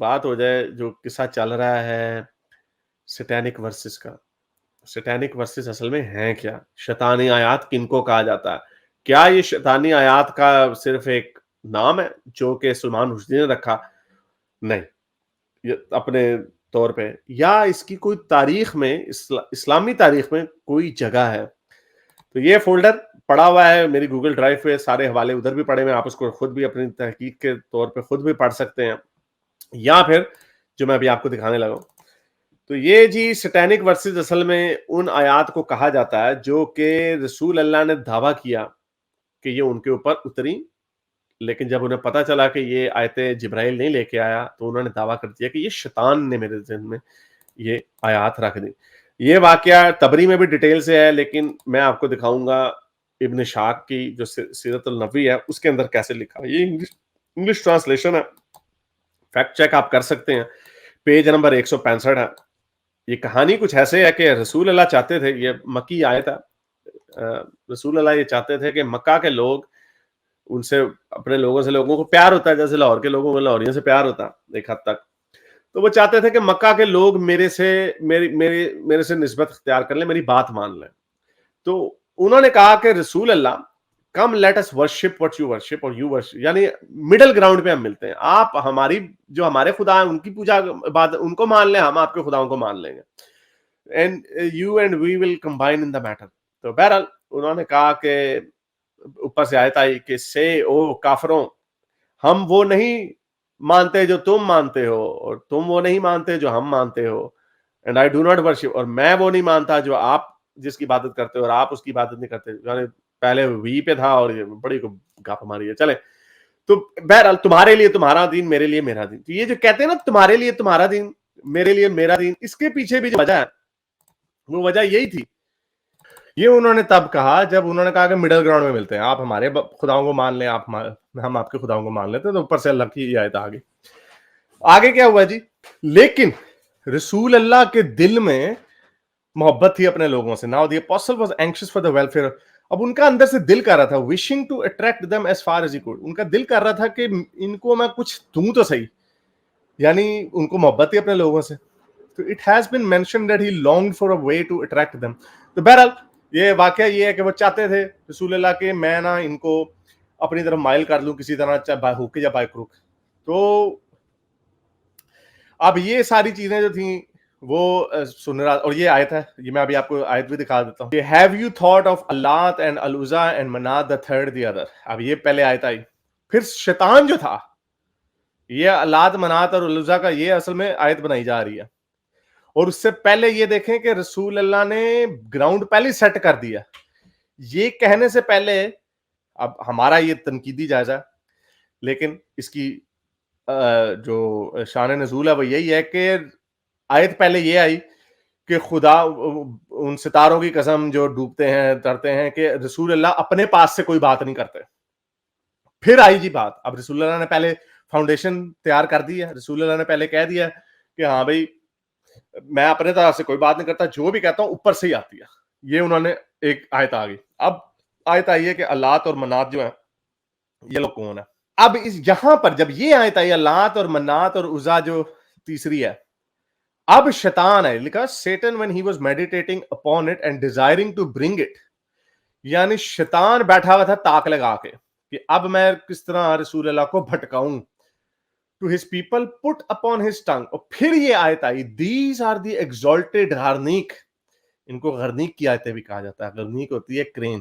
بات ہو جائے جو قصہ چل رہا ہے سٹینک ورسز کا. سٹینک ورسز اصل میں ہیں کیا؟ شیطانی آیات کن کو کہا جاتا ہے؟ کیا یہ شیطانی آیات کا صرف ایک نام ہے جو کہ سلمان رشدی نے رکھا؟ نہیں، یہ اپنے طور پہ، یا اس کی کوئی تاریخ میں، اسلامی تاریخ میں کوئی جگہ ہے. تو یہ فولڈر پڑا ہوا ہے میری گوگل ڈرائیو پہ، سارے حوالے ادھر بھی پڑے ہوئے ہیں، آپ اس کو خود بھی اپنی تحقیق کے طور پہ خود بھی پڑھ سکتے ہیں، یا پھر جو میں ابھی آپ کو دکھانے لگا ہوں. تو یہ جی سٹینک ورسز اصل میں ان آیات کو کہا جاتا ہے جو کہ رسول اللہ نے دعویٰ کیا کہ یہ ان کے اوپر اتری، لیکن جب انہیں پتا چلا کہ یہ آیتیں جبرائیل نہیں لے کے آیا تو انہوں نے دعویٰ کر دیا کہ یہ شیطان نے میرے ذہن میں یہ آیات رکھ دی. یہ واقعہ تبری میں بھی ڈیٹیل سے ہے، لیکن میں آپ کو دکھاؤں گا ابن شاق کی جو سیرت النبوی ہے اس کے اندر کیسے لکھا ہے. یہ انگلش ٹرانسلیشن ہے، فیکٹ چیک آپ کر سکتے ہیں، پیج نمبر 165 ہے. یہ کہانی کچھ ایسے ہے کہ رسول اللہ چاہتے تھے، یہ مکی آیت ہے، رسول اللہ یہ چاہتے تھے کہ مکہ کے لوگ ان سے، اپنے لوگوں سے لوگوں کو پیار ہوتا ہے جیسے لاہور کے لوگوں کو لاہوریوں سے پیار ہوتا ایک حد تک، تو وہ چاہتے تھے کہ مکہ کے لوگ میرے سے نسبت اختیار کر لیں، میری بات مان لیں. تو انہوں نے کہا کہ رسول اللہ come let us worship what you worship اور یو ورشپ، یعنی مڈل گراؤنڈ پہ ہم ملتے ہیں، آپ ہماری جو ہمارے خدا ہیں ان کی پوجا بات ان کو مان لیں، ہم آپ کے خداؤں کو مان لیں گے، and you and we will combine in the matter. تو بہرحال انہوں نے کہا کہ اوپر سے آیت آئی کہ سے او کافروں، ہم وہ نہیں مانتے جو تم مانتے ہو، اور تم وہ نہیں مانتے جو ہم مانتے ہو، and I do not worship, اور میں وہ نہیں مانتا جو آپ جس کی عبادت کرتے ہو اور آپ اس کی عبادت نہیں کرتے. یعنی پہلے وی پہ تھا اور یہ بڑی گپ ہماری ہے. چلے تو بہرحال تمہارے لیے تمہارا دین، میرے لیے میرا دین. تو یہ جو کہتے ہیں نا تمہارے لیے تمہارا دین، میرے لیے میرا دین، اس کے پیچھے بھی جو وجہ ہے وہ وجہ یہی تھی. یہ انہوں نے تب کہا جب انہوں نے کہا کہ مڈل گراؤنڈ میں ملتے ہیں، آپ ہمارے خداؤں کو مان لیں، ہم آپ کے خداؤں کو مان لیتے ہیں. تو اوپر سے اللہ کی آیت آگے کیا ہوا جی؟ لیکن رسول اللہ کے دل میں محبت تھی اپنے لوگوں سے. Now the apostle was anxious for the welfare. اب ان کا اندر سے دل کر رہا تھا wishing to attract them as far as he could. ان کا دل کر رہا تھا کہ ان کو میں کچھ دوں تو صحیح، یعنی ان کو محبت تھی اپنے لوگوں سے. تو it has been mentioned that he longed for a way to attract them. تو بہرحال یہ واقعہ یہ ہے کہ وہ چاہتے تھے رسول اللہ کے میں نا ان کو اپنی طرف مائل کر لوں کسی طرح، چاہے بائی ہوک یا بائی کروک. تو اب یہ ساری چیزیں جو تھیں وہ سن رہا، اور یہ آیت ہے، یہ میں ابھی آپ کو آیت بھی دکھا دیتا ہوں. Have you thought of Allat and Al-Uzza and Manat the third the other. اب یہ پہلے آیت آئی. پھر شیطان جو تھا، یہ اللات منات اور العزا کا یہ اصل میں آیت بنائی جا رہی ہے. اور اس سے پہلے یہ دیکھیں کہ رسول اللہ نے گراؤنڈ پہلے سیٹ کر دیا. یہ کہنے سے پہلے، اب ہمارا یہ تنقیدی جائزہ، لیکن اس کی جو شان نزول ہے وہ یہی ہے کہ آیت پہلے یہ آئی کہ خدا ان ستاروں کی قسم جو ڈوبتے ہیں ترتے ہیں کہ رسول اللہ اپنے پاس سے کوئی بات نہیں کرتے. پھر آئی جی بات، اب رسول اللہ نے پہلے فاؤنڈیشن تیار کر دی ہے، رسول اللہ نے پہلے کہہ دیا کہ ہاں بھائی میں اپنے طرف سے کوئی بات نہیں کرتا، جو بھی کہتا ہوں اوپر سے ہی آتی ہے. یہ انہوں نے ایک آیت آ گئی. اب آیت آئی ہے کہ اللات اور منات جو ہیں یہ لوگ کون ہے. اب یہاں پر جب یہ آیت آئی اللات اور منات اور عزا جو تیسری ہے، اب شیطان ہے، لکھا Satan when he was meditating upon it and desiring to bring it، یعنی شیطان بیٹھا ہوا تھا تاک لگا کے کہ اب میں کس طرح رسول اللہ کو بھٹکاؤں. To his people put upon his tongue. اور پھر یہ آیت آئی these are the exalted غرنیق، ان کو غرنیق کی آیتیں بھی کہا جاتا ہے. غرنیق ہوتی ہے کرین.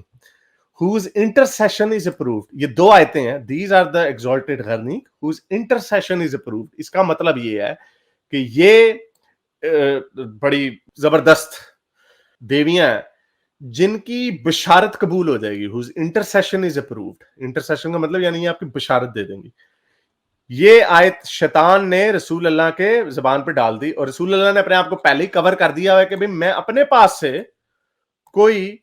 whose intercession is approved. یہ دو آیتیں ہیں، these are the exalted غرنیق whose intercession is approved. اس کا مطلب یہ ہے کہ یہ بڑی زبردست دیویاں ہیں جن کی بشارت قبول ہو جائے گی. whose intercession is approved. intercession کا مطلب یعنی یہ آپ کی بشارت دے دیں گی. یہ آیت شیطان نے رسول اللہ کے زبان پہ ڈال دی، اور رسول اللہ نے اپنے آپ کو پہلے ہی کور کر دیا ہے کہ بھئی میں اپنے پاس سے کوئی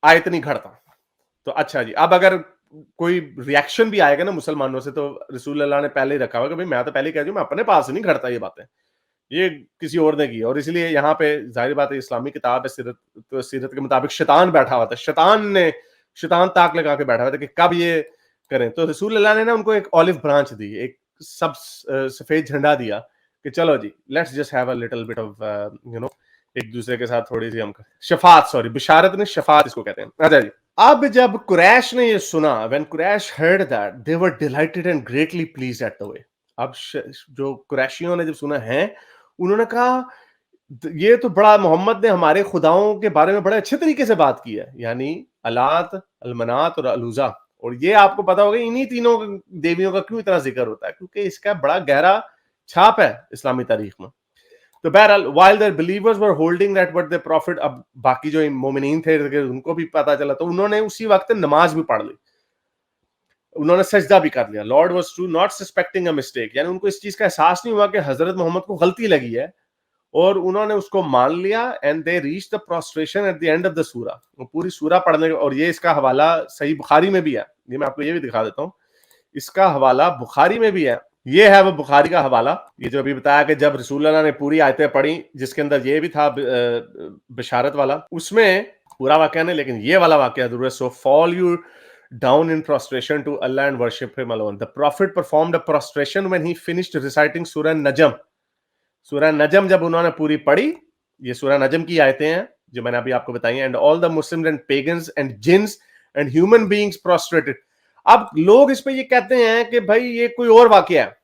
آیت نہیں گھڑتا. تو اچھا جی، اب اگر کوئی ریاکشن بھی آئے گا نا مسلمانوں سے تو رسول اللہ نے پہلے ہی رکھا ہوا کہ بھئی میں تو پہلے ہی کہہ دوں میں اپنے پاس سے نہیں گھڑتا یہ باتیں، یہ کسی اور نے کی. اور اس لیے یہاں پہ ظاہر بات ہے اسلامی کتاب ہے، سیرت کے مطابق شیطان بیٹھا ہوا تھا، شیطان تاک لگا کے بیٹھا ہوا تھا کہ کب یہ کریں. تو رسول اللہ نے نا ان کو ایک اولیو برانچ دی، ایک सब सफेद झंडा दिया कि चलो जी let's just have a little bit of एक दूसरे के साथ थोड़ी सी हम शफात, सॉरी बिशारत नहीं शफात इसको कहते हैं। अच्छा जी, अब जब कुरैश ने ये सुना, when Quraysh heard that they were delighted and greatly pleased at the way. अब जो कुरैशियों ने जब सुना है, उन्होंने कहा ये तो बड़ा, मोहम्मद ने हमारे खुदाओं के बारे में बड़े अच्छे तरीके से बात की है, यानी अलात, अलमनात और अलूजा। और ये आपको पता होगा इन्हीं तीनों देवियों का क्यों इतना जिक्र होता है, क्योंकि इसका बड़ा गहरा छाप है इस्लामी तारीख में। तो बहरहाल while the believers were holding that what the prophet, अब बाकी जो मोमिनीन थे उनको भी पता चला, तो उन्होंने उसी वक्त नमाज भी पढ़ ली, उन्होंने सजदा भी कर लिया। Lord was true not suspecting a mistake, यानी उनको इस चीज का एहसास नहीं हुआ कि हजरत मोहम्मद को गलती लगी है, और उन्होंने उसको मान लिया। And they reach the prostration at the end of the सूरा, वो पूरी सूरा पढ़ने, और ये इसका हवाला सही बुखारी में भी है, ये मैं आपको ये भी दिखा देता हूँ, इसका हवाला बुखारी में भी है। ये है वो बुखारी का हवाला, ये जो अभी बताया कि जब रसूलुल्लाह ने पूरी आयतें पढ़ी, जिसके अंदर ये भी था बिशारत वाला, उसमें पूरा वाकया नहीं लेकिन ये वाला वाकया जरूर है। सो fall you down in prostration to Allah and worship him alone. The prophet performed a prostration when he finished reciting Surah Najm. सूरह नजम जब उन्होंने पूरी पढ़ी, ये सूरह नजम की आयतें हैं जो मैंने अभी आपको बताई, and all the Muslims and pagans and jinns and human beings prostrated. अब लोग इस पे ये कहते हैं कि भाई ये कोई और वाकया है,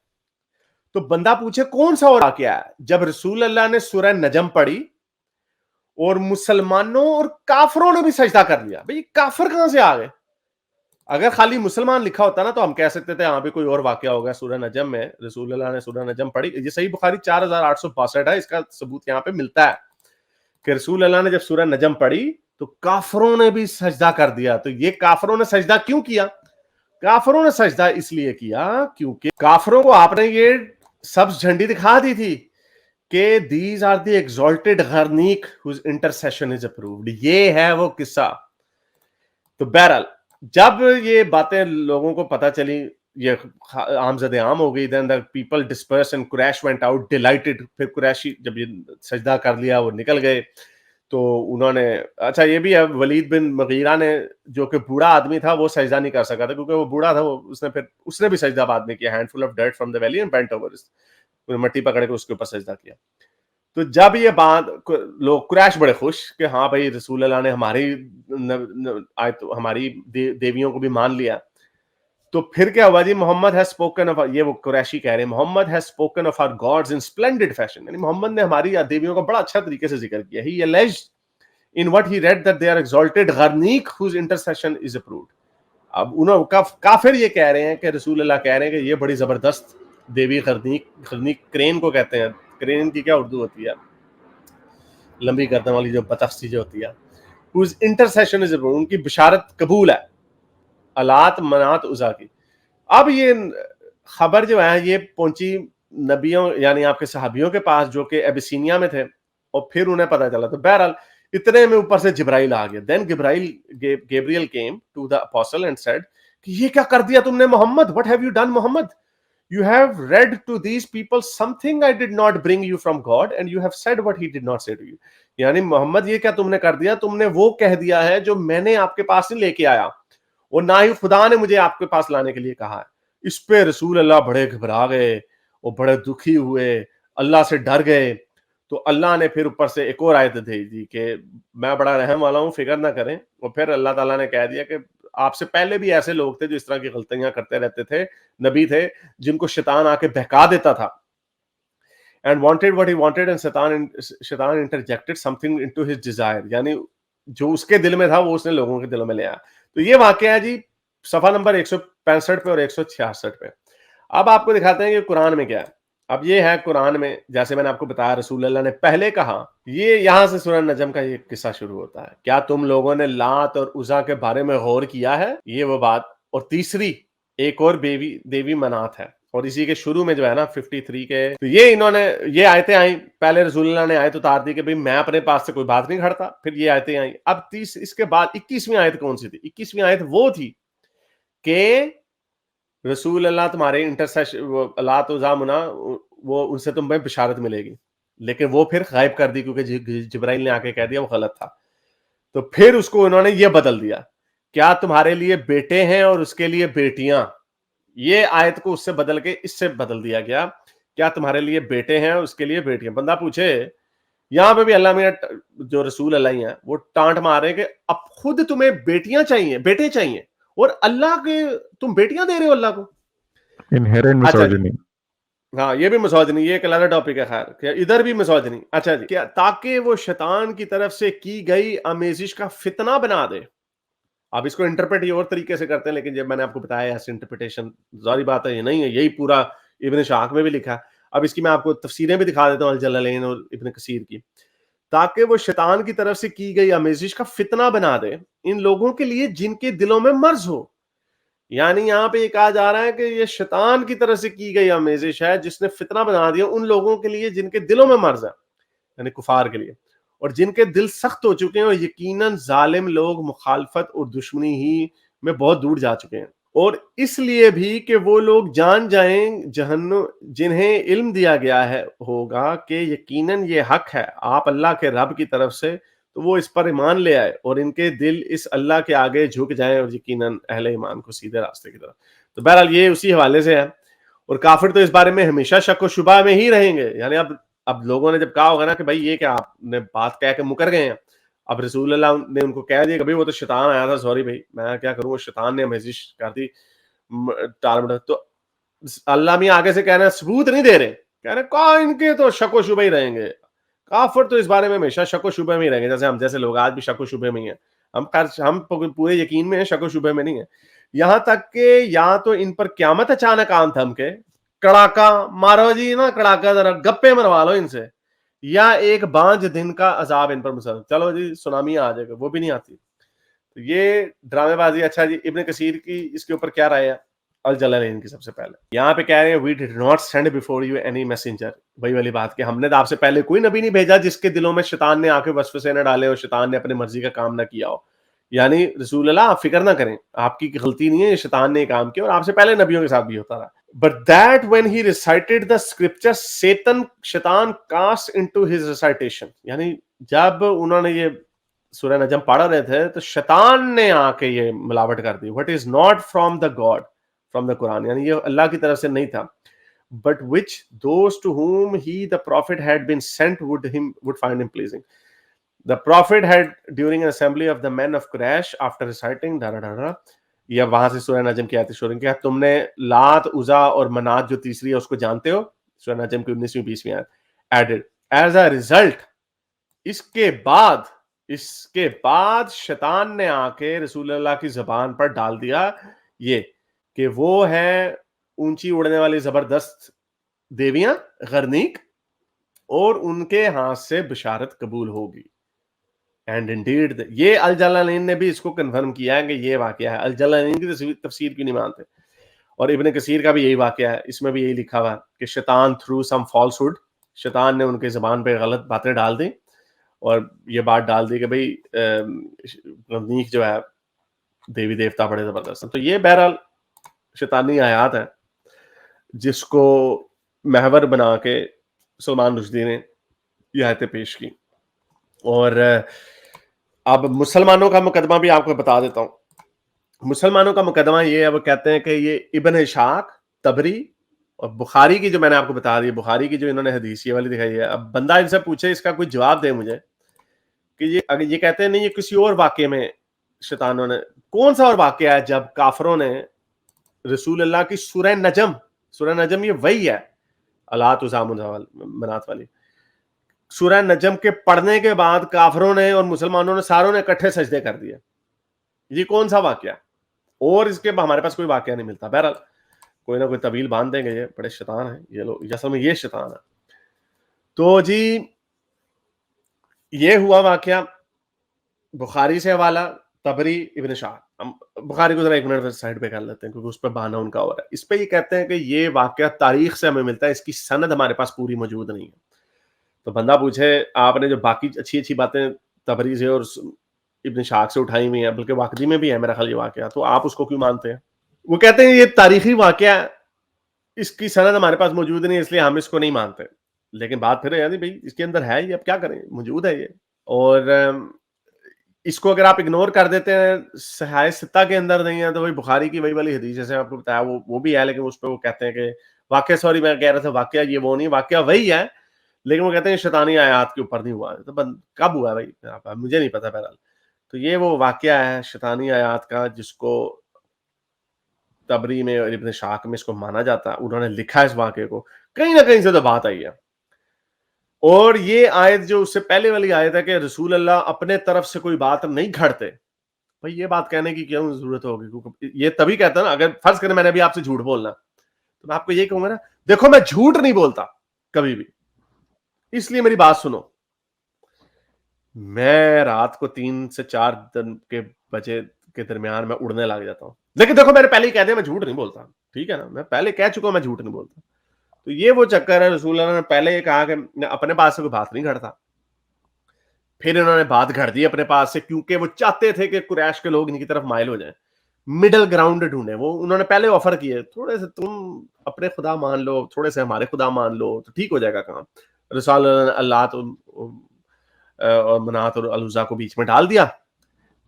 तो बंदा पूछे कौन सा और वाकया है? जब रसूल अल्लाह ने सूरह नजम पढ़ी और मुसलमानों और काफरों ने भी सजदा कर लिया, भाई काफिर कहां से आ गए? अगर खाली मुसलमान लिखा होता ना तो हम कह सकते थे हाँ भी कोई और वाकया होगा, सूरह नजम में रसूलुल्लाह ने सूरह नजम पढ़ी। ये सही बुखारी 4862 है, इसका सबूत यहाँ पे मिलता है कि रसूलुल्लाह ने जब सूरह नजम पढ़ी तो काफरों ने भी सजदा कर दिया। तो ये काफरों ने सजदा क्यों किया? काफरों ने सजदा इसलिए किया क्योंकि काफरों को आपने ये सब्ज झंडी दिखा दी थी कि दीज आर द एग्जॉल्टेड गरनीक हुज इंटरसेशन इज अप्रूव्ड। ये है वो किस्सा। तो बहरहाल जब ये बातें लोगों को पता चली, ये आमज़द आम हो गई, then the people disperse and Quraysh went out delighted. फिर कुरैशी जब ये सजदा कर लिया वो निकल गए, तो उन्होंने, अच्छा ये भी है, वलीद बिन मगीरा ने, जो कि बूढ़ा आदमी था, वो सजदा नहीं कर सका था क्योंकि वो बूढ़ा था, वो उसने भी सजदा बाद में किया, handful of dirt from the valley and bent over, मट्टी पकड़ के उसके ऊपर सजदा किया। तो जब ये बात, लोग कुरैश बड़े खुश कि हाँ भाई रसूल अल्लाह ने हमारी देवियों को भी मान लिया। तो फिर क्या हुआ जी? मोहम्मद हैज स्पोकन ऑफ, ये वो कुरैशी कह रहे हैं, Muhammad has spoken of our gods in splendid fashion, यानी मोहम्मद ने हमारी देवियों का बड़ा अच्छा तरीके से जिक्र किया। ही alleged in what he read that they are exalted gharniq whose intercession is approved। अब उन्होंने काफिर ये कह रहे हैं कि रसूल अल्लाह कह रहे हैं कि ये बड़ी जबरदस्त देवी गरनीक क्रेन को कहते हैं। क्रेन की क्या उर्दू होती है? लंबी गर्दन वाली जो बतख चीजें होती है, whose intercession is approved, उनकी बिशारत कबूल है, अलात मनात उजा की। अब ये खबर जो है ये पहुंची नबियों यानी आपके सहाबियों के पास जो कि एबिसीनिया में थे, और फिर उन्हें पता चला। तो बहरहाल इतने में ऊपर से जिब्राइल आ गया। Then Gabriel came to the apostle and said कि ये क्या कर दिया तुमने Muhammad? What have you done Muhammad? You have read to these people something I did not bring you from God and you have said what he did not say to you। यानी मोहम्मद ये क्या तुमने कर दिया? तुमने वो कह दिया है जो मैंने आपके पास नहीं लेके आया, और ना ही खुदा ने मुझे आपके पास लाने के लिए कहा है। इस पे रसूल अल्लाह बड़े घबरा गए और बड़े दुखी हुए, अल्लाह से डर गए। तो अल्लाह ने फिर ऊपर से एक और आयत दी थी कि मैं बड़ा रहम वाला हूँ, फिक्र ना करें। और फिर अल्लाह ताला ने कह दिया कि आपसे पहले भी ऐसे लोग थे जो इस तरह की गलतियां करते रहते थे, नबी थे जिनको शैतान आके बहका देता था। And wanted what he wanted and शैतान इंटरजेक्टेड समथिंग इनटू हिज डिजायर, यानी जो उसके दिल में था वो उसने लोगों के दिलों में ले आया। तो ये वाकया है जी सफा नंबर 165 पे और 166 पे। अब आपको दिखाते हैं कि कुरान में क्या है। अब ये है कुरान में, जैसे मैंने आपको बताया रसूल अल्लाह ने पहले कहा, ये यहां से सूरह नजम का ये किस्सा शुरू होता है। क्या तुम लोगों ने लात और उज़ा के बारे में गौर किया है? ये वो बात। और तीसरी एक और देवी मनात है, और इसी के शुरू में जो है ना 53 के, तो ये इन्होंने ये आयतें आई। पहले रसूल अल्लाह ने आयत उतार दी कि भाई मैं अपने पास से कोई बात नहीं करता, फिर ये आयतें आई। अब इसके बाद 21वीं आयत कौन सी थी? 21वीं आयत वो थी कि रसूल अल्लाह तुम्हारे इंटरसेशन अल्लाह तो जामुना, वो उनसे तुम्हें बिशारत मिलेगी, लेकिन वो फिर गायब कर दी क्योंकि जिब्राइल ने आके कह दिया वो गलत था। तो फिर उसको उन्होंने ये बदल दिया, क्या तुम्हारे लिए बेटे हैं और उसके लिए बेटियां? یہ آیت کو اس سے بدل کے اس سے بدل دیا گیا، کیا تمہارے لیے بیٹے ہیں اس کے لیے بیٹیاں. بندہ پوچھے یہاں پہ بھی اللہ میاں جو رسول اللہ ہیں وہ ٹانٹ مارے کہ اب خود تمہیں بیٹیاں چاہیے، بیٹے چاہیے، اور اللہ کے تم بیٹیاں دے رہے ہو اللہ کو. Inherent اچھا جی، misogyny. ہاں یہ بھی مسوجنی، یہ ایک علیحدہ ٹاپک ہے. خیر کہ ادھر بھی مسوجنی. اچھا جی، کیا تاکہ وہ شیطان کی طرف سے کی گئی آمیزش کا فتنہ بنا دے. اب اس کو انٹرپریٹ یہ اور طریقے سے کرتے ہیں، لیکن جب میں نے آپ کو بتایا ایسی انٹرپریٹیشن ظاہری بات ہے یہ نہیں ہے، یہی پورا ابن شاق میں بھی لکھا ہے. اب اس کی میں آپ کو تفسیریں بھی دکھا دیتا ہوں الجلالین اور ابن کثیر کی. تاکہ وہ شیطان کی طرف سے کی گئی آمیزش کا فتنہ بنا دے ان لوگوں کے لیے جن کے دلوں میں مرض ہو. یعنی یہاں پہ یہ کہا جا رہا ہے کہ یہ شیطان کی طرف سے کی گئی آمیزش ہے جس نے فتنہ بنا دیا ان لوگوں کے لیے جن کے دلوں میں مرض ہے، یعنی کفار کے لیے، اور جن کے دل سخت ہو چکے ہیں، اور یقیناً ظالم لوگ مخالفت اور دشمنی ہی میں بہت دور جا چکے ہیں. اور اس لیے بھی کہ وہ لوگ جان جائیں جہنم جنہیں علم دیا گیا ہے ہوگا کہ یقیناً یہ حق ہے آپ اللہ کے رب کی طرف سے، تو وہ اس پر ایمان لے آئے اور ان کے دل اس اللہ کے آگے جھک جائیں اور یقیناً اہل ایمان کو سیدھے راستے کی طرف. تو بہرحال یہ اسی حوالے سے ہے. اور کافر تو اس بارے میں ہمیشہ شک و شبہ میں ہی رہیں گے. یعنی اب لوگوں نے جب کہا ہوگا نا کہ بھائی یہ کیا آپ نے بات کہہ کے مکر گئے ہیں، اب رسول اللہ نے ان کو کہہ دیا کہ بھائی وہ تو شیطان آیا تھا، سوری بھائی میں کیا کروں، وہ شیطان نے آمیزش کر دی ٹال مٹول. تو اللہ میں آگے سے کہہ رہے ہیں ثبوت نہیں دے رہے، کہہ رہے کہا ان کے تو شک و شبہ ہی رہیں گے. کافر تو اس بارے میں ہمیشہ شک و شبہ میں ہی رہیں گے، جیسے ہم جیسے لوگ آج بھی شک و شبہ میں ہی ہیں. ہم پورے یقین میں ہیں، شک و شبہ میں نہیں ہیں. یہاں تک کہ یا تو ان پر قیامت اچانک آن تھم کے کڑاکا مارو جی نا، کڑاکا ذرا گپے مروا لو ان سے، یا ایک بانج دن کا عذاب ان پر مسلسل، چلو جی سونامی آ جائے گا، وہ بھی نہیں آتی. تو یہ ڈرامے بازی. اچھا جی، ابن کثیر کی اس کے اوپر کیا رائے ہے؟ الجلالین کی سب سے پہلے یہاں پہ کہہ رہے ہیں we did not send before you any messenger. وہی والی بات کہ ہم نے آپ سے پہلے کوئی نبی نہیں بھیجا جس کے دلوں میں شیطان نے آ کے وسوسے نہ ڈالے اور شیطان نے اپنے مرضی کا کام نہ کیا ہو. یعنی رسول اللہ آپ فکر نہ کریں، آپ کی غلطی نہیں ہے، شیطان نے کام کیا اور آپ سے پہلے نبیوں کے ساتھ بھی ہوتا رہا. But that when he recited the scripture Satan شیطان cast into his recitation. یعنی جب انہوں نے یہ سورہ نجم پڑھ رہے تھے تو شیطان نے آ کے یہ ملاوٹ کر دی. What is not from the God, from the Quran. یعنی یہ اللہ کی طرف سے نہیں تھا. But which those to whom he the prophet had been sent would find him pleasing. The prophet had during an assembly of the men of Quraysh after reciting یا وہاں سے سورہ نجم کی آیت شروع کیا تم نے لات عزا اور منات جو تیسری ہے اس کو جانتے ہو، سورہ نجم کی 19ویں 20ویں آیت. added as a result اس کے بعد شیطان نے آ کے رسول اللہ کی زبان پر ڈال دیا یہ کہ وہ ہے اونچی اڑنے والی زبردست دیویاں غرنیک، اور ان کے ہاتھ سے بشارت قبول ہوگی. اینڈ انڈیڈ یہ الجلالین نے بھی اس کو کنفرم کیا ہے کہ یہ واقعہ ہے. الجلالین کی تفسیر کیوں نہیں مانتے؟ اور ابن کثیر کا بھی یہی واقعہ ہے، اس میں بھی یہی لکھا ہوا کہ شیطان تھرو سم فالسہڈ، شیطان نے ان کے زبان پہ غلط باتیں ڈال دی اور یہ بات ڈال دی کہ بھئی غرنیک جو ہے دیوی دیوتا بڑے زبردست ہیں. تو یہ بہرحال شیطانی آیات ہے جس کو محور بنا کے سلمان رشدی نے یہ آیتیں پیش کی. اور اب مسلمانوں کا مقدمہ بھی آپ کو بتا دیتا ہوں. مسلمانوں کا مقدمہ یہ ہے، وہ کہتے ہیں کہ یہ ابن اسحاق، طبری اور بخاری کی جو میں نے آپ کو بتا دی، بخاری کی جو انہوں نے حدیث یہ والی دکھائی ہے. اب بندہ ان سے پوچھے اس کا کوئی جواب دے مجھے کہ یہ کہتے ہیں نہیں یہ کسی اور واقعے میں شیطانوں نے، کون سا اور واقعہ ہے جب کافروں نے رسول اللہ کی سورہ نجم یہ وہی ہے اللہ عزام منات والی سورہ نجم کے پڑھنے کے بعد کافروں نے اور مسلمانوں نے ساروں نے اکٹھے سجدے کر دیے. یہ کون سا واقعہ؟ اور اس کے ہمارے پاس کوئی واقعہ نہیں ملتا. بہرحال کوئی نہ کوئی طویل باندھ دیں گے، یہ بڑے شیطان ہیں یہ لوگ، اصل میں یہ شیطان ہے. تو جی یہ ہوا واقعہ، بخاری سے حوالہ، طبری، ابن شاہ. ہم بخاری کو ذرا ایک منٹ سائڈ پہ کر لیتے ہیں کیونکہ اس پہ بہانہ ان کا ہو رہا ہے. اس پہ یہ کہتے ہیں کہ یہ واقعہ تاریخ سے ہمیں ملتا ہے، اس کی سند ہمارے پاس پوری موجود نہیں ہے. تو بندہ پوچھے آپ نے جو باقی اچھی باتیں طبری سے اور ابن شاق سے اٹھائی ہوئی ہیں، بلکہ واقعی میں بھی ہے میرا خیال یہ واقعہ، تو آپ اس کو کیوں مانتے ہیں؟ وہ کہتے ہیں یہ تاریخی واقعہ ہے، اس کی سند ہمارے پاس موجود نہیں، اس لیے ہم اس کو نہیں مانتے. لیکن بات پھر ہے بھائی اس کے اندر ہے یہ، اب کیا کریں، موجود ہے یہ. اور इसको अगर आप इग्नोर कर देते हैं, सहाय सित्ता के अंदर नहीं है, तो वही बुखारी की वही वाली हदीस जैसे आपको बताया वो भी है, लेकिन उस पे वो कहते हैं कि वाकया, सॉरी मैं कह रहा था वाकया ये वो नहीं, वाकया वही है, लेकिन वो कहते हैं शैतानी आयात के ऊपर नहीं हुआ है। तो कब हुआ है भाई, मुझे नहीं पता बहरहाल। तो ये वो वाकया है शैतानी आयात का, जिसको तबरी में और इब्न शाक में इसको माना जाता है, उन्होंने लिखा है इस वाकये को, कहीं ना कहीं से तो बात आई है। और ये आयत जो उससे पहले वाली आयत है कि रसूल अल्लाह अपने तरफ से कोई बात नहीं घड़ते, भाई ये बात कहने की क्यों जरूरत होगी, क्योंकि ये तभी कहता ना, अगर फर्ज करें मैंने अभी आपसे झूठ बोलना, तो मैं आपको ये कहूंगा ना, देखो मैं झूठ नहीं बोलता कभी भी, इसलिए मेरी बात सुनो, मैं रात को 3 से 4 दिन के बजे के दरमियान में उड़ने लग जाता हूं, लेकिन देखो मैंने पहले ही कह दिया मैं झूठ नहीं बोलता, ठीक है ना, मैं पहले कह चुका हूं मैं झूठ नहीं बोलता। तो ये वो चक्कर है, रसूल अल्लाह ने पहले ये कहा कि अपने पास से कोई बात नहीं घड़ता, फिर इन्होंने बात घड़ दी अपने पास से, क्योंकि वो चाहते थे कि कुरैश के लोग इनकी तरफ माइल हो जाएं, मिडल ग्राउंड ढूंढे। वो उन्होंने पहले ऑफर किए, थोड़े से तुम अपने खुदा मान लो, थोड़े से हमारे खुदा मान लो, तो ठीक हो जाएगा काम। रसूल अल्लाह तो और मनात और अलुज़ा को बीच में डाल दिया।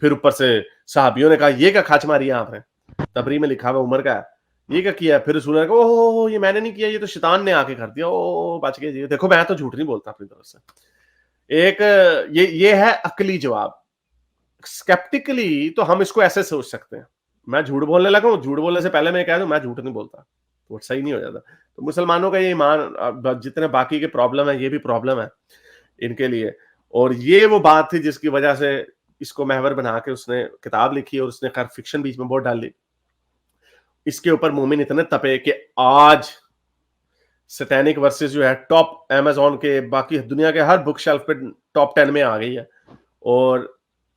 फिर ऊपर से साहबियों ने कहा ये क्या खाच मारी है आपने, तबरी में लिखा हुआ उमर का है, ये क्या किया है? फिर रसूल ने कहा ओह ये मैंने नहीं किया, ये तो शैतान ने आके कर दिया, ओ बच गए जी। देखो मैं तो झूठ नहीं बोलता अपनी तरफ से। एक ये है अकली जवाब। स्केप्टिकली तो हम इसको ऐसे सोच सकते हैं, मैं झूठ बोलने लगा हूं, झूठ बोलने से पहले मैं कह दूं मैं झूठ नहीं बोलता, तो सही नहीं हो जाता। तो मुसलमानों का ये ईमान, जितने बाकी के प्रॉब्लम है ये भी प्रॉब्लम है इनके लिए। और ये वो बात थी जिसकी वजह से इसको महवर बना के उसने किताब लिखी, और उसने खैर फिक्शन बीच में बहुत डाली। इसके ऊपर मोमिन इतने तपे कि आज सैटेनिक वर्सेस जो है टॉप अमेज़न के, बाकी दुनिया के हर बुक शेल्फ पे टॉप 10 में आ गई है। और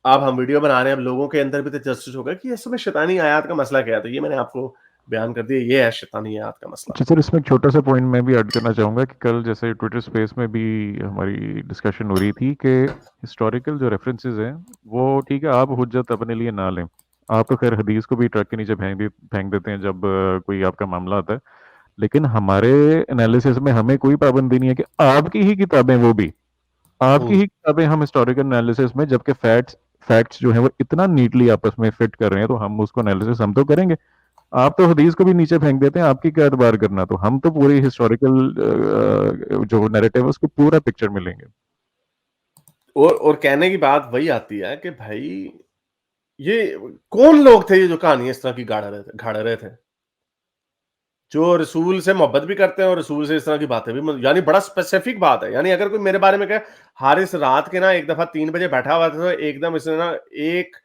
अब हम वीडियो बना रहे हैं, अब लोगों के अंदर भी तो जस्टिस होगा कि इसमें शैतानी आयात का मसला क्या है। तो ये मैंने आपको बयान कर दिया, ये है शैतानी आयात का मसला। अच्छा सर, इसमें एक छोटा सा पॉइंट मैं भी ऐड करना चाहूँगा कि कल जैसे ट्विटर स्पेस में भी हमारी डिस्कशन हो रही थी कि हिस्टोरिकल जो रेफरेंसेस हैं वो ठीक है, आप हुज्जत अपने लिए ना लें, आप तो खैर हदीस को भी ट्रक के नीचे फेंक देते हैं जब कोई आपका मामला आता है, लेकिन हमारे एनालिसिस में हमें कोई पाबंदी नहीं है कि आपकी ही किताबें, वो भी आपकी ही किताबें हम हिस्टोरिकल एनालिसिस में, जबकि फैक्ट्स जो हैं वो इतना नीटली आपस में फिट कर रहे हैं, तो हम उसको एनालिसिस हम तो करेंगे। आप तो हदीस को भी नीचे फेंक देते हैं, आपकी क्या एतबार करना, तो हम तो पूरी हिस्टोरिकल जो नैरेटिव है उसको पूरा पिक्चर में लेंगे। और कहने की बात वही आती है कि भाई ये कौन लोग थे ये जो कहानी इस तरह की गाड़ रहे थे, जो रसूल से मोहब्बत भी करते हैं और रसूल से इस तरह की बातें भी, यानी बड़ा स्पेसिफिक बात है। यानी अगर कोई मेरे बारे में कहे हारिस रात के ना एक दफा 3 बजे बैठा हुआ था, तो एकदम इसने ना एक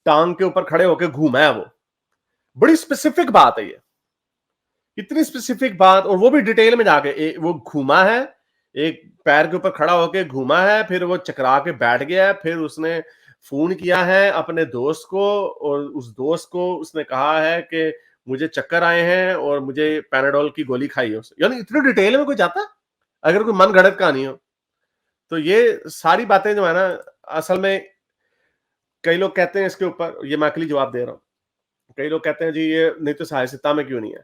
टांग के ऊपर खड़े होकर घूमा है, वो बड़ी स्पेसिफिक बात है ये, इतनी स्पेसिफिक बात, और वो भी डिटेल में जाके वो घूमा है, एक पैर के ऊपर खड़ा होकर घूमा है, फिर वो चकरा के बैठ गया है, फिर उसने फोन किया है अपने दोस्त को, और उस दोस्त को उसने कहा है कि मुझे चक्कर आए हैं और मुझे पैनाडोल की गोली खाई है। यानी इतनी डिटेल में कोई जाता, अगर कोई मन गढ़ंत कहानी हो। तो ये सारी बातें जो है ना, असल में कई लोग कहते हैं इसके ऊपर, ये मैं अकली जवाब दे रहा हूँ, कई लोग कहते हैं जी ये नहीं तो साहिसिता में क्यों नहीं है।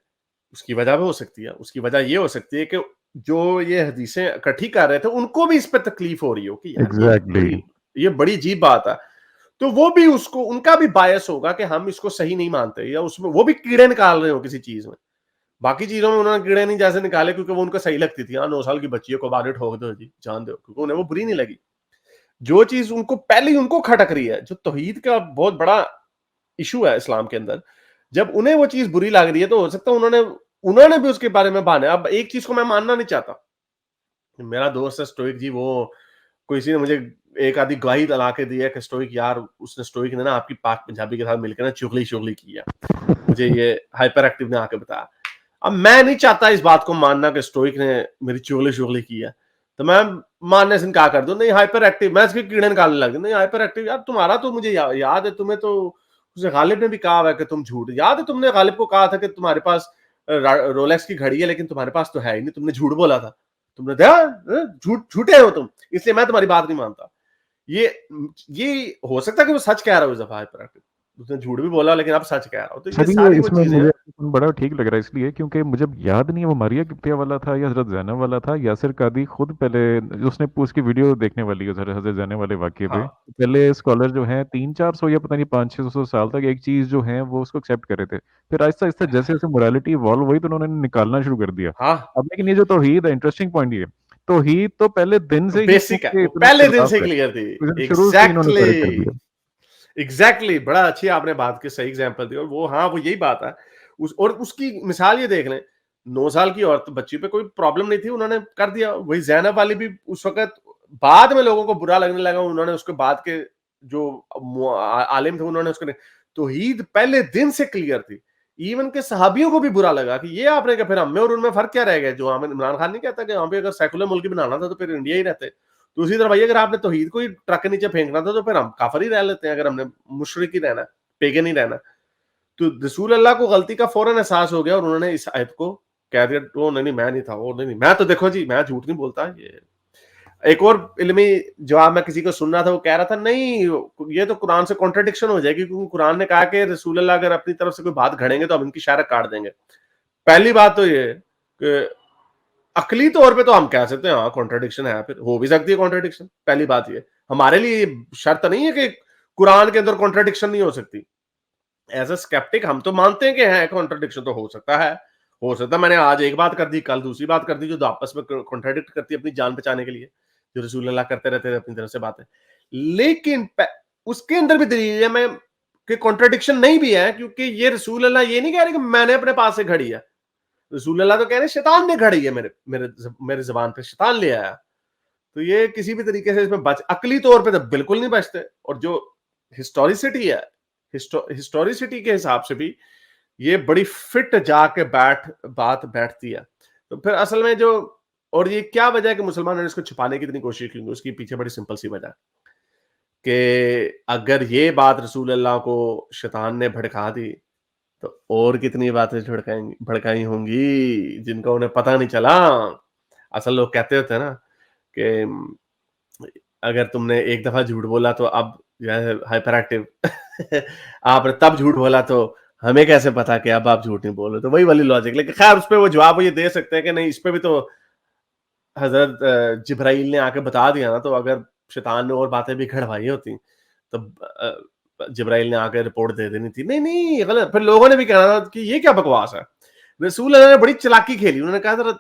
उसकी वजह भी हो सकती है, उसकी वजह ये हो सकती है कि जो ये हदीसें इकट्ठी कर रहे थे उनको भी इस पर तकलीफ हो रही हो कि यार Exactly. ये बड़ी अजीब बात है, तो वो भी उसको, उनका भी बायस होगा कि हम इसको सही नहीं मानते, या उसमें वो भी कीड़े निकाल रहे हो किसी चीज में। बाकी चीजों में उन्होंने कीड़े नहीं जैसे निकाले क्योंकि वो उनको सही लगती थी, हाँ 9 साल की बच्चियों को बाहर ठोक दो जी, जान दो, क्योंकि उन्हें वो बुरी नहीं लगी। जो चीज उनको पहले ही उनको खटक रही है, जो तौहीद का बहुत बड़ा इशू है इस्लाम के अंदर, जब उन्हें वो चीज बुरी लग रही है, तो हो सकता है उन्होंने भी उसके बारे में बहाने। अब एक चीज को मैं मानना नहीं चाहता, मेरा दोस्त है स्टोइक जी, वो किसी ने मुझे एक आधी गवाही दिला के दी है कि स्टोइक यार, उसने स्टोइक ने ना आपकी पाक पंजाबी के साथ मिलकर ना चुगली की है, मुझे ये हाइपर एक्टिव ने आके बताया। अब मैं नहीं चाहता इस बात को मानना कि स्टोइक ने मेरी चुगली की है, तो मैं मानने से इनकार कर दूं, नहीं हाइपर एक्टिव, मैं इसके कीड़े निकालने लग, नहीं हाइपर एक्टिव यार तुम्हारा तो मुझे याद है, तुम्हें तो उसे गालिब ने भी कहा है कि तुम झूठ, याद है तुमने गालिब को कहा था कि तुम्हारे पास रोलेक्स की घड़ी है लेकिन तुम्हारे पास तो है ही नहीं, तुमने झूठ बोला था, तुमने झूठे हो तुम, इसलिए मैं तुम्हारी बात नहीं मानता। ये हो सकता है कि वो सच कह रहा हो इस दफा हाइपर एक्टिव, उसने झूठ भी बोला लेकिन अब सच कह रहा हो। तो ये सर ये सारी वो इसमें चीजें मुझे हैं। बड़ा ठीक लग रहा है इसलिए क्योंकि मुझे याद नहीं है वो मारिया किप्तिया वाला था या हजरत जैनब वाला था। यासिर कादी खुद पहले उसने उसकी वीडियो देखने वाली है हजरत जैनब वाले वाक्य पे। हाँ पहले स्कॉलर जो हैं 300-400 या पता नहीं 500-600 साल तक एक चीज जो है वो उसको एक्सेप्ट कर रहे थे। फिर आहिस्ता आहिस्ता जैसे जैसे मोरालिटी इवॉल्व हुई तो उन्होंने निकालना शुरू कर दिया। हाँ, अब लेकिन ये जो तौहीद है, इंटरेस्टिंग पॉइंट ये, तौहीद तो पहले दिन से ही बेसिक है, क्योंकि वो इतना पहले दिन से इख्तिलाफ है, क्लियर थी। तो शुरू से ही इन्होंने एग्जैक्टली, सारे कर दिया। एग्जैक्टली, बड़ा अच्छी आपने बात की, सही एग्जांपल दी। और वो, हाँ, वो यही बात है। और उसकी मिसाल ये देख लें, 9 साल की औरत बच्ची पे कोई प्रॉब्लम नहीं थी, उन्होंने कर दिया। वही जैनब वाली भी उस वक्त, बाद में लोगों को बुरा लगने लगा, उन्होंने उसके बाद के जो आलिम थे उन्होंने उसको, तौहीद पहले दिन से क्लियर थी। इवन के सहाबियों को भी बुरा लगा कि ये आपने क्या, फिर हम में और उनमें फर्क क्या रह गया। जो हमें इमरान खान नहीं कहता कि हम भी अगर सेकुलर मुल्क बनाना था तो फिर इंडिया ही रहते। तो उसी तरह भाई अगर आपने तौहीद को ही ट्रक के नीचे फेंकना था तो फिर हम काफर ही रह लेते हैं, अगर हमने मुशरिक ही रहना, पेगन ही रहना। तो रसूल अल्लाह को गलती का फौरन एहसास हो गया और उन्होंने इस आयत को कह दिया, वो नहीं नहीं मैं नहीं था, वो नहीं नहीं मैं तो, देखो जी मैं झूठ नहीं बोलता। ये एक और इल्मी जवाब मैं किसी को सुन रहा था, वो कह रहा था नहीं ये तो कुरान से कॉन्ट्रडिक्शन हो जाएगी, क्योंकि कुरान ने कहा कि रसूल अल्लाह अगर अपनी तरफ से कोई बात घड़ेंगे तो हम इनकी शायरा काट देंगे। पहली बात तो ये कि अकली तौर पे तो हम कह सकते हैं हाँ कॉन्ट्रडिक्शन है, फिर हो भी सकती है कॉन्ट्रडिक्शन। पहली बात ये हमारे लिए शर्त नहीं है कि कुरान के अंदर कॉन्ट्रडिक्शन नहीं हो सकती। एज अ स्केप्टिक हम तो मानते हैं कि है कॉन्ट्रडिक्शन तो हो सकता है, हो सकता है मैंने आज एक बात कर दी कल दूसरी बात कर दी, जो आपस में कॉन्ट्रडिक्ट करती है अपनी जान बचाने के लिए, जो रसूल अल्लाह करते रहते हैं अपनी तरफ से बातें। लेकिन उसके अंदर भी दलील है मैं कि कॉन्ट्रडिक्शन नहीं भी है, क्योंकि ये रसूल अल्लाह ये नहीं कह रहे कि मैंने अपने पास से घड़ी है। रसूल अल्लाह तो कह रहे शैतान ने घड़ी है, मेरे मेरे मेरे जबान पे शैतान ले आया। तो ये किसी भी तरीके से इसमें बच, अकली तौर पे तो बिल्कुल नहीं बचते। और जो हिस्टोरिसिटी है, हिस्टोरिसिटी के हिसाब से भी ये बड़ी फिट जाके बात बैठती है। तो फिर असल में जो, और ये क्या वजह है कि मुसलमानों ने इसको छुपाने की इतनी कोशिश की, उसकी पीछे बड़ी सिंपल सी वजह है कि अगर ये बात रसूल अल्लाह को शैतान ने भड़का दी तो और कितनी बातें भड़काई होंगी जिनका उन्हें पता नहीं चला। असल लोग कहते होते हैं ना कि अगर तुमने एक दफा झूठ बोला तो अब जो है हाइपर एक्टिव आपने तब झूठ बोला तो हमें कैसे पता कि अब आप झूठ नहीं बोल रहे। तो वही वाली लॉजिक। लेकिन खैर उस पर वो जवाब ये दे सकते हैं कि नहीं, इस पे भी तो हजरत जिब्राइल ने आके बता दिया ना, तो अगर शैतान ने और बातें भी घड़वाई होती तो जिब्राइल ने आके रिपोर्ट दे देनी थी। नहीं नहीं गलत। फिर लोगों ने भी कहना था कि ये क्या बकवास है। रसूल अल्लाह ने बड़ी चालाकी खेली, उन्होंने कहा था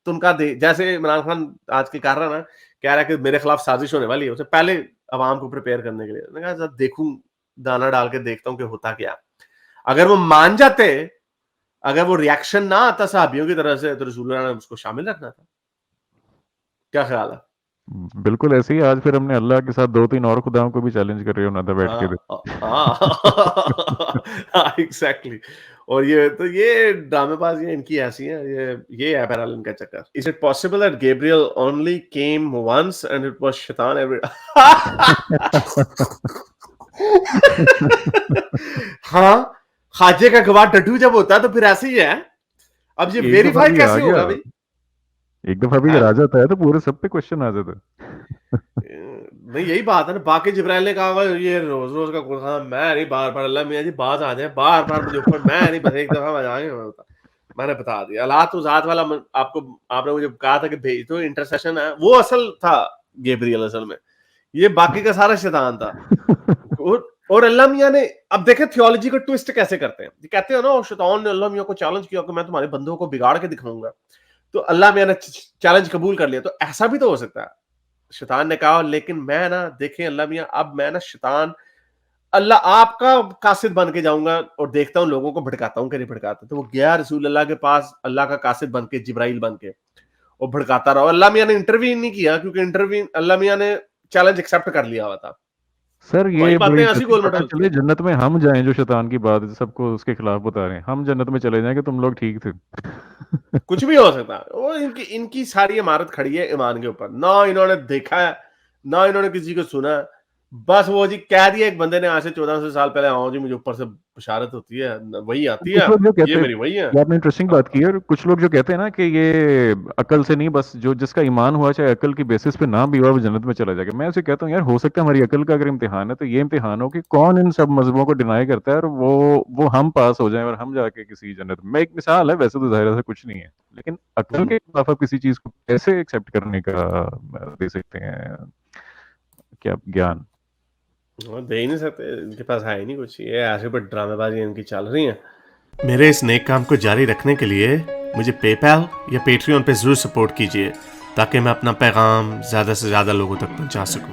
तुमका दे, जैसे इमरान खान आज के कर रहा ना, कह रहा है कि मेरे खिलाफ साजिश होने वाली है, उसे पहले अवाम को प्रिपेयर करने के लिए। मैंने कहा देखूं, दाना डाल के देखता हूं कि होता क्या। अगर वो मान जाते, अगर वो रिएक्शन ना आता साहबियों की तरफ से, तो रसूल ने उसको शामिल रखना था। क्या ख्याल है? बिल्कुल ऐसे ही आज फिर हमने अल्लाह के साथ 2-3 और खुदाओं को भी चैलेंज कर रहे हो ना था बैठ के। हाँ एग्जैक्टली। और ये तो ये ड्रामेबाज ये इनकी ऐसी है, ये है बहरहाल इनका चक्कर। Is it possible that Gabriel only came once and it was शैतान एवरी हाँ, खाजे का गवाह डड्डू जब होता है तो फिर ऐसे ही है। अब ये एक दफा वेरीफाई भी आ कैसे गया, होगा भाई? एक दफा भी है? अगर आ जाता है तो पूरे सब पे क्वेश्चन आ जाता है। नहीं यही बात है ना। बाकी जिब्राइल ने कहा ये रोज रोज का कुरान मैं नहीं, बार बार अल्लाह मियां जी बात आ जाए बार बार मुझे ऊपर, मैं नहीं, बस एक दफा बजाएंगे। मैंने बता दिया अल्लाह तो जात वाला आपको, आपने मुझे कहा था कि भेज दो, इंटरसेशन है, वो असल था गैब्रियल असल में, ये बाकी का सारा शैतान था। और अल्लाह मियां ने, अब देखे थियोलॉजी को ट्विस्ट कैसे करते हैं। कहते हो ना शैतान ने अल्लाह मियां को चैलेंज किया कि मैं तुम्हारे बंदों को बिगाड़ के दिखाऊंगा, तो अल्लाह मियां ने चैलेंज कबूल कर लिया। तो ऐसा भी तो हो सकता है, शैतान ने कहा लेकिन मैं ना, देखें अल्लाह मियां, अब मैं ना शैतान अल्लाह आपका कासिद बन के जाऊंगा और देखता हूं लोगों को भड़काता हूं कि नहीं भड़काता। तो वो गया रसूल अल्लाह के पास अल्लाह का कासिद बन के, जिब्राइल बन के, और भड़काता रहा। अल्लाह मियां ने इंटरवीन नहीं किया, क्योंकि इंटरवीन अल्लाह मियां ने चैलेंज एक्सेप्ट कर लिया हुआ था। सर वही ये बड़ी बातें ऐसी इंटरेस्टिंग गोल पता मटोलती चले हैं। जन्नत में हम जाएं जो शैतान की बात सबको उसके खिलाफ बता रहे हैं, हम जन्नत में चले जाएं कि तुम लोग ठीक थे। कुछ भी हो सकता है। वो इनकी इनकी सारी इमारत खड़ी है ईमान के ऊपर, ना इन्होंने देखा है ना इन्होंने किसी को सुना है। बस वो जी कह दिया एक बंदे ने आज से 1400 साल पहले, आओ जी मुझे ऊपर से بشارت ہوتی ہے وہی آتی کچھ ہے لوگ جو کہتے یہ ہیں میری وہی ہے. یہ آپ نے انٹرسٹنگ بات کی ہے، اور کچھ لوگ جو کہتے ہیں نا کہ یہ عقل سے نہیں، بس جو جس کا ایمان ہوا چاہے عقل کی بیسس پہ نہ بھی ہوا وہ جنت میں چلا جائے گا. میں اسے کہتا ہوں یار ہو سکتا ہے ہماری عقل کا اگر امتحان ہے تو یہ امتحان ہو کہ کون ان سب مذہبوں کو ڈینائی کرتا ہے اور وہ ہم پاس ہو جائیں اور ہم جا کے کسی جنت میں. ایک مثال ہے، ویسے تو ظاہر سے کچھ نہیں ہے، لیکن عقل کے خلاف آپ کسی چیز کو کیسے ایکسیپٹ کرنے کا دے سکتے ہیں کیا گیان؟ دے ہی نہیں سکتے، ان کے پاس ہے ہی نہیں کچھ. یہ ایسے پر ڈرامے بازی ان کی چل رہی ہیں. میرے اس نیک کام کو جاری رکھنے کے لیے مجھے پے پیل یا پیٹریون پہ ضرور سپورٹ کیجیے تاکہ میں اپنا پیغام زیادہ سے زیادہ لوگوں تک پہنچا سکوں.